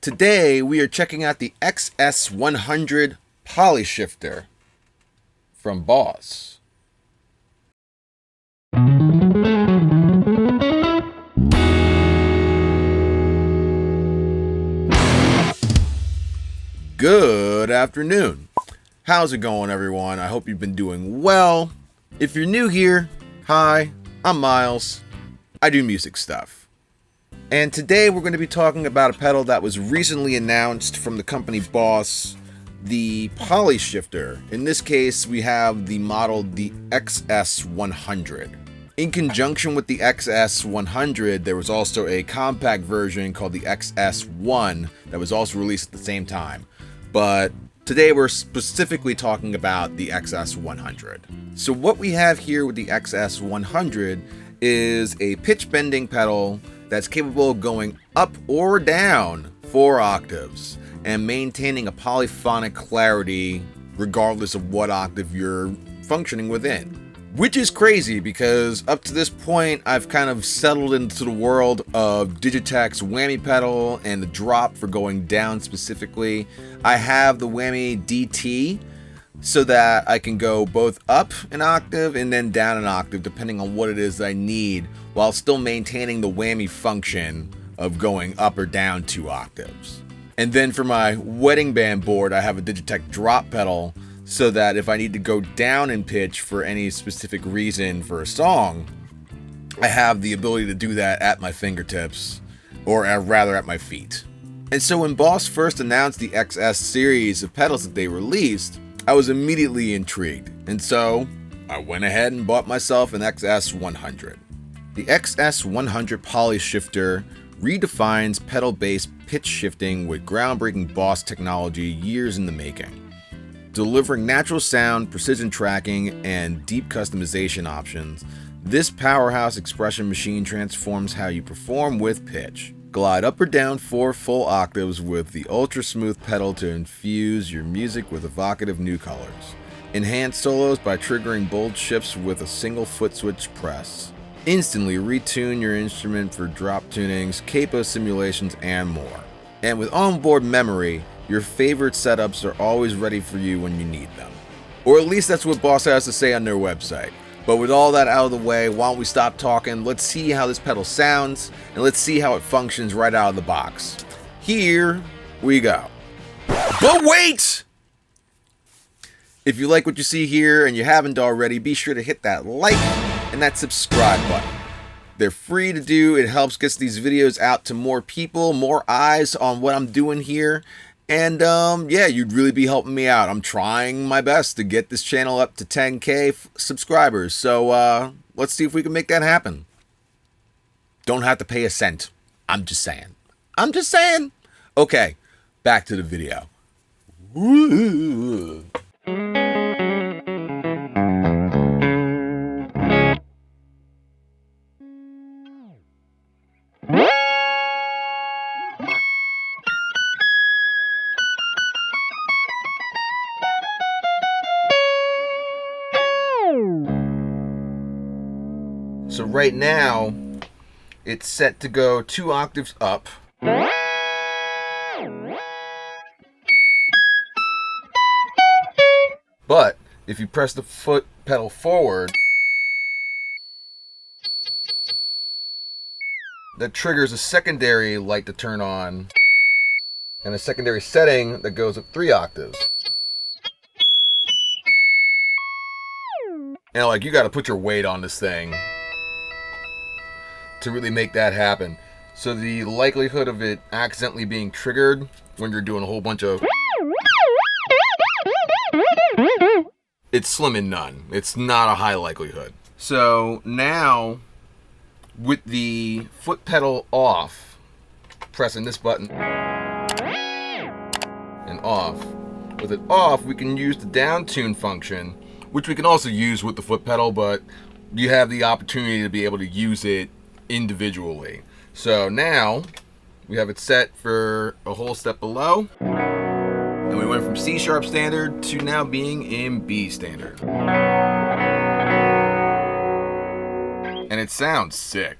Today we are checking out the XS-100 Polyshifter from Boss. Good afternoon. How's it going, everyone? I hope you've been doing well. If you're new here, hi, I'm Miles. I do music stuff. And today we're going to be talking about a pedal that was recently announced from the company Boss, the Polyshifter. In this case, we have the model the XS-100. In conjunction with the XS-100, there was also a compact version called the XS-1 that was also released at the same time. But today we're specifically talking about the XS-100. So what we have here with the XS-100 is a pitch bending pedal that's capable of going up or down 4 octaves and maintaining a polyphonic clarity regardless of what octave you're functioning within. Which is crazy because up to this point I've kind of settled into the world of Digitech's Whammy pedal and the drop for going down specifically. I have the Whammy DT so that I can go both up an octave and then down an octave depending on what it is that I need, while still maintaining the whammy function of going up or down 2 octaves. And then for my wedding band board, I have a Digitech drop pedal so that if I need to go down in pitch for any specific reason for a song, I have the ability to do that at my fingertips, or rather at my feet. And so when Boss first announced the XS series of pedals that they released, I was immediately intrigued, and so I went ahead and bought myself an XS-100. The XS-100 Polyshifter redefines pedal-based pitch shifting with groundbreaking Boss technology years in the making. Delivering natural sound, precision tracking, and deep customization options, this powerhouse expression machine transforms how you perform with pitch. Glide up or down 4 full octaves with the ultra-smooth pedal to infuse your music with evocative new colors. Enhance solos by triggering bold shifts with a single foot switch press. Instantly retune your instrument for drop tunings, capo simulations, and more. And with onboard memory, your favorite setups are always ready for you when you need them. Or at least that's what Boss has to say on their website. But with all that out of the way, why don't we stop talking, let's see how this pedal sounds, and let's see how it functions right out of the box. Here we go. But wait! If you like what you see here and you haven't already, be sure to hit that like and that subscribe button. They're free to do, it helps get these videos out to more people, more eyes on what I'm doing here. And yeah, you'd really be helping me out. I'm trying my best to get this channel up to 10K subscribers. So let's see if we can make that happen. Don't have to pay a cent. I'm just saying. I'm just saying. Okay, back to the video. Woo. So right now, it's set to go 2 octaves up. But if you press the foot pedal forward, that triggers a secondary light to turn on and a secondary setting that goes up 3 octaves. And like, you got to put your weight on this thing to really make that happen. So the likelihood of it accidentally being triggered when you're doing a whole bunch of, it's slim and none. It's not a high likelihood. So now with the foot pedal off, pressing this button and off, with it off we can use the down tune function, which we can also use with the foot pedal, but you have the opportunity to be able to use it individually. So now we have it set for a whole step below, and we went from C sharp standard to now being in B standard, and it sounds sick.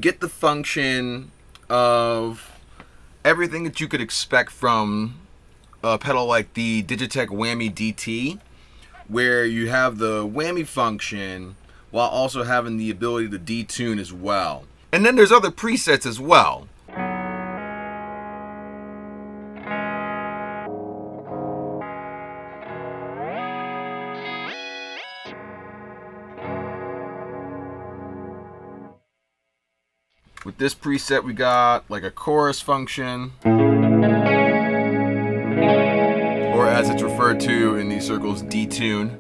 get the function of everything that you could expect from a pedal like the Digitech Whammy DT, where you have the whammy function while also having the ability to detune as well. And then there's other presets as well. With this preset, we got like a chorus function, or as it's referred to in these circles, detune.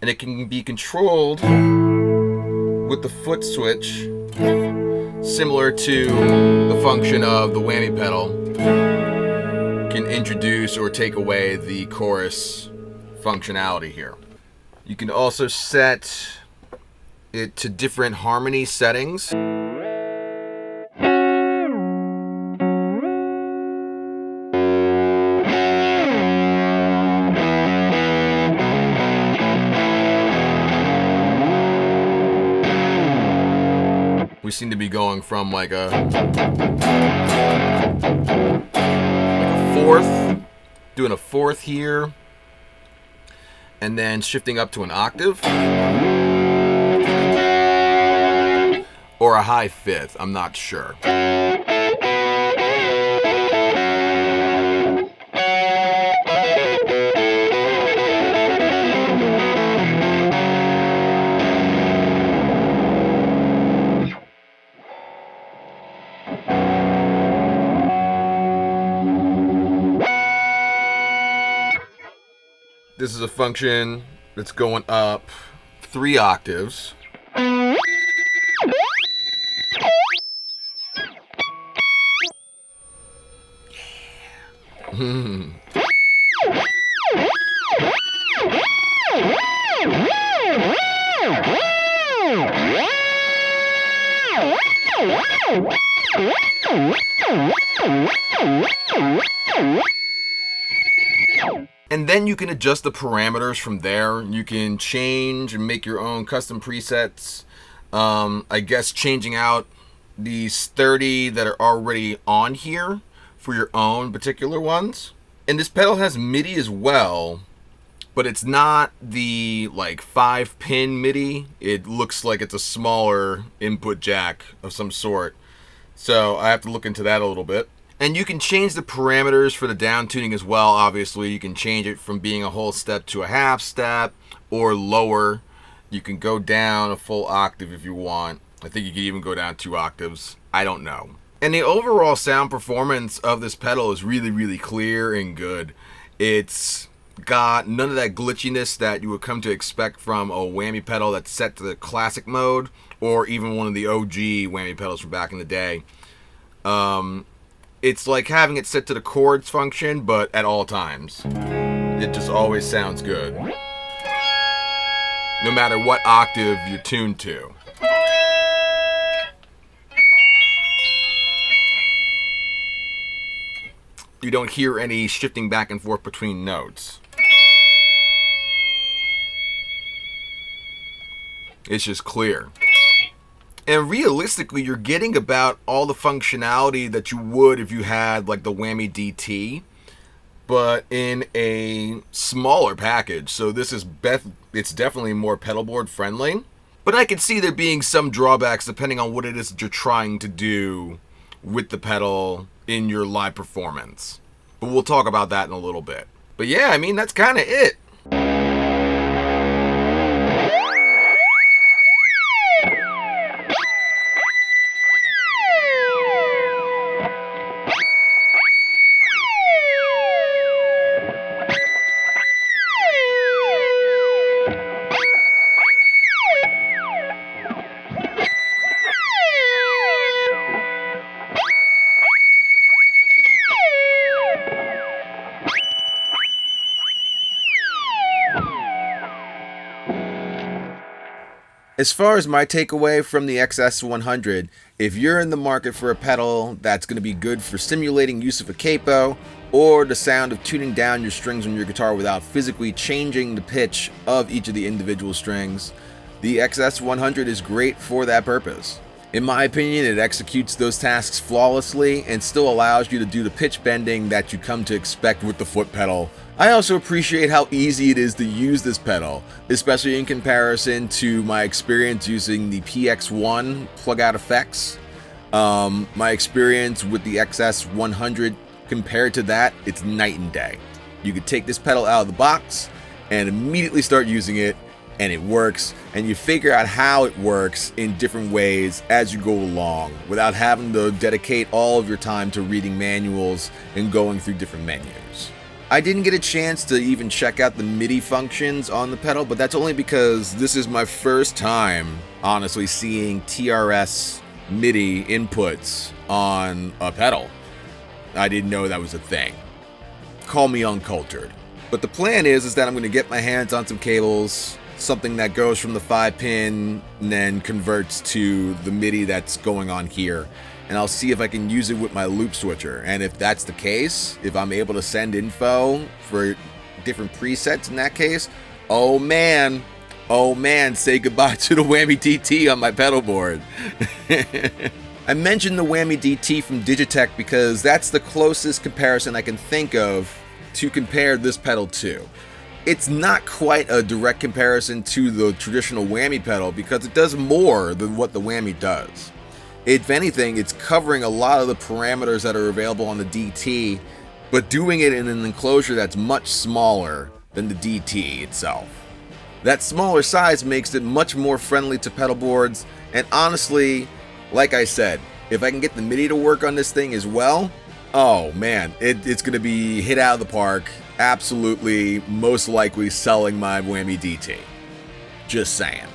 And it can be controlled with the foot switch, similar to the function of the whammy pedal. Can introduce or take away the chorus functionality here. You can also set it to different harmony settings. We seem to be going from like a fourth, doing a fourth here, and then shifting up to an octave, or a high fifth, I'm not sure. This is a function that's going up 3 octaves. And then you can adjust the parameters from there. You can change and make your own custom presets. I guess changing out these 30 that are already on here for your own particular ones. And this pedal has MIDI as well, but it's not the like 5-pin MIDI. It looks like it's a smaller input jack of some sort. So I have to look into that a little bit. And you can change the parameters for the down tuning as well. Obviously, you can change it from being a whole step to a half step or lower. You can go down a full octave if you want. I think you can even go down 2 octaves. I don't know. And the overall sound performance of this pedal is really, really clear and good. It's got none of that glitchiness that you would come to expect from a whammy pedal that's set to the classic mode, or even one of the OG whammy pedals from back in the day. It's like having it set to the chords function, but at all times. It just always sounds good, no matter what octave you're tuned to. You don't hear any shifting back and forth between notes. It's just clear. And realistically, you're getting about all the functionality that you would if you had like the Whammy DT, but in a smaller package. So this is it's definitely more pedal board friendly. But I can see there being some drawbacks depending on what it is that you're trying to do with the pedal in your live performance. But we'll talk about that in a little bit. But yeah, I mean, that's kind of it. As far as my takeaway from the XS-100, if you're in the market for a pedal that's going to be good for simulating use of a capo, or the sound of tuning down your strings on your guitar without physically changing the pitch of each of the individual strings, the XS-100 is great for that purpose. In my opinion, it executes those tasks flawlessly and still allows you to do the pitch bending that you come to expect with the foot pedal. I also appreciate how easy it is to use this pedal, especially in comparison to my experience using the PX1 plug-out effects. My experience with the XS-100 compared to that, it's night and day. You could take this pedal out of the box and immediately start using it, and it works, and you figure out how it works in different ways as you go along without having to dedicate all of your time to reading manuals and going through different menus. I didn't get a chance to even check out the MIDI functions on the pedal, but that's only because this is my first time, honestly, seeing TRS MIDI inputs on a pedal. I didn't know that was a thing. Call me uncultured. But the plan is that I'm going to get my hands on some cables, something that goes from the 5-pin and then converts to the MIDI that's going on here. And I'll see if I can use it with my loop switcher. And if that's the case, if I'm able to send info for different presets in that case, oh man, say goodbye to the Whammy DT on my pedal board. I mentioned the Whammy DT from Digitech because that's the closest comparison I can think of to compare this pedal to. It's not quite a direct comparison to the traditional Whammy pedal because it does more than what the Whammy does. If anything, it's covering a lot of the parameters that are available on the DT, but doing it in an enclosure that's much smaller than the DT itself. That smaller size makes it much more friendly to pedal boards, and honestly, like I said, if I can get the MIDI to work on this thing as well, oh man, it's going to be hit out of the park. Absolutely, most likely selling my Whammy DT. Just saying.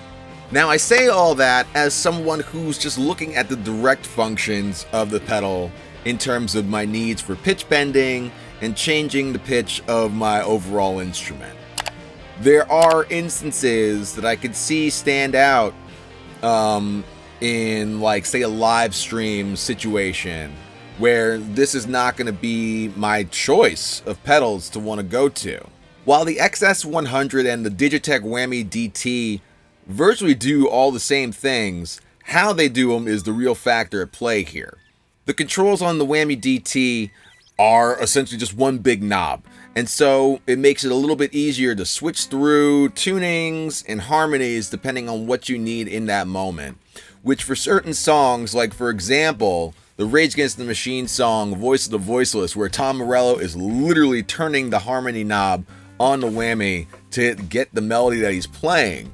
Now I say all that as someone who's just looking at the direct functions of the pedal in terms of my needs for pitch bending and changing the pitch of my overall instrument. There are instances that I could see stand out in, like, say, a live stream situation where this is not going to be my choice of pedals to want to go to. While the XS-100 and the Digitech Whammy DT virtually do all the same things, how they do them is the real factor at play here. The controls on the Whammy DT are essentially just one big knob, and so it makes it a little bit easier to switch through tunings and harmonies depending on what you need in that moment. Which for certain songs, like for example, the Rage Against the Machine song Voice of the Voiceless, where Tom Morello is literally turning the harmony knob on the Whammy to get the melody that he's playing.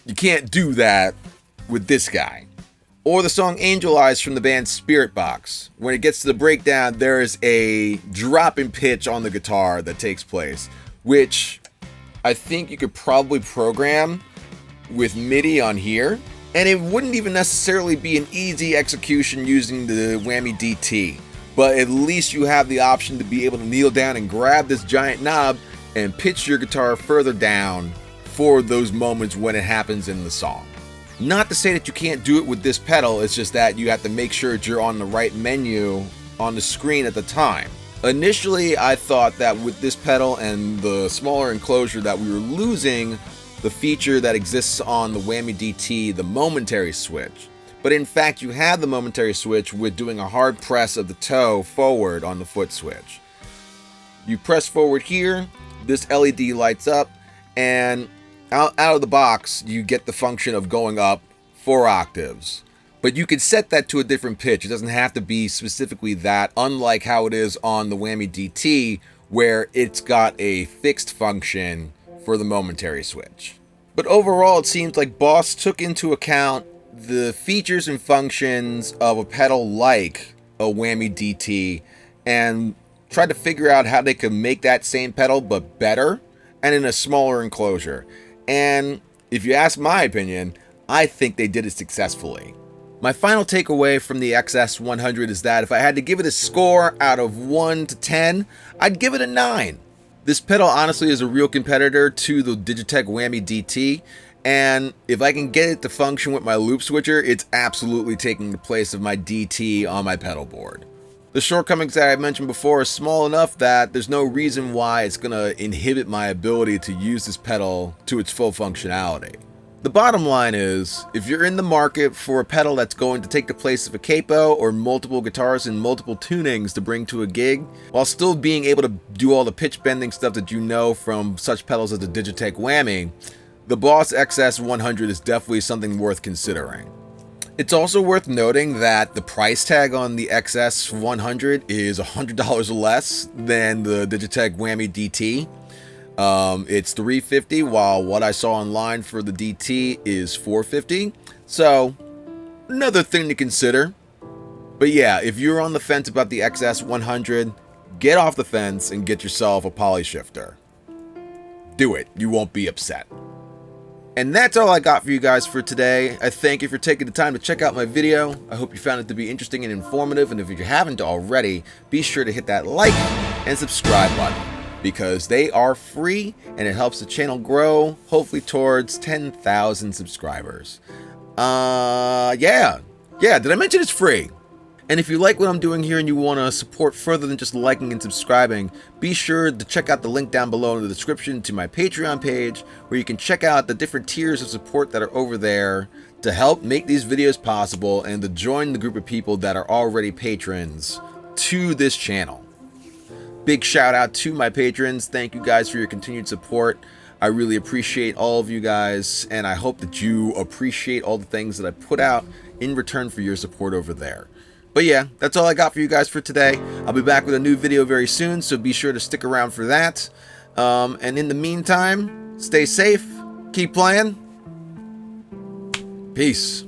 You can't do that with this guy. Or the song Angel Eyes from the band Spirit Box. When it gets to the breakdown, there is a drop in pitch on the guitar that takes place, which I think you could probably program with MIDI on here. And it wouldn't even necessarily be an easy execution using the Whammy DT, but at least you have the option to be able to kneel down and grab this giant knob and pitch your guitar further down for those moments when it happens in the song. Not to say that you can't do it with this pedal, it's just that you have to make sure that you're on the right menu on the screen at the time. Initially, I thought that with this pedal and the smaller enclosure that we were losing the feature that exists on the Whammy DT, the momentary switch. But in fact, you have the momentary switch with doing a hard press of the toe forward on the foot switch. You press forward here, this LED lights up, and out of the box, you get the function of going up 4 octaves. But you can set that to a different pitch. It doesn't have to be specifically that, unlike how it is on the Whammy DT, where it's got a fixed function for the momentary switch. But overall, it seems like Boss took into account the features and functions of a pedal like a Whammy DT and tried to figure out how they could make that same pedal but better and in a smaller enclosure. And if you ask my opinion, I think they did it successfully. My final takeaway from the XS-100 is that if I had to give it a score out of 1 to 10, I'd give it a 9. This pedal honestly is a real competitor to the Digitech Whammy DT, And if I can get it to function with my loop switcher, it's absolutely taking the place of my DT on my pedal board. The shortcomings that I mentioned before are small enough that there's no reason why it's going to inhibit my ability to use this pedal to its full functionality. The bottom line is, if you're in the market for a pedal that's going to take the place of a capo or multiple guitars and multiple tunings to bring to a gig, while still being able to do all the pitch bending stuff that you know from such pedals as the Digitech Whammy, the Boss XS-100 is definitely something worth considering. It's also worth noting that the price tag on the XS-100 is $100 less than the Digitech Whammy DT. It's $350, while what I saw online for the DT is $450. So, another thing to consider. But yeah, if you're on the fence about the XS-100, get off the fence and get yourself a Polyshifter. Do it. You won't be upset. And that's all I got for you guys for today. I thank you for taking the time to check out my video. I hope you found it to be interesting and informative. And if you haven't already, be sure to hit that like and subscribe button, because they are free and it helps the channel grow, hopefully towards 10,000 subscribers. Yeah, did I mention it's free? And if you like what I'm doing here and you want to support further than just liking and subscribing, be sure to check out the link down below in the description to my Patreon page, where you can check out the different tiers of support that are over there to help make these videos possible and to join the group of people that are already patrons to this channel. Big shout out to my patrons. Thank you guys for your continued support. I really appreciate all of you guys, and I hope that you appreciate all the things that I put out in return for your support over there. But yeah, that's all I got for you guys for today. I'll be back with a new video very soon, so be sure to stick around for that. And in the meantime, stay safe, keep playing. Peace.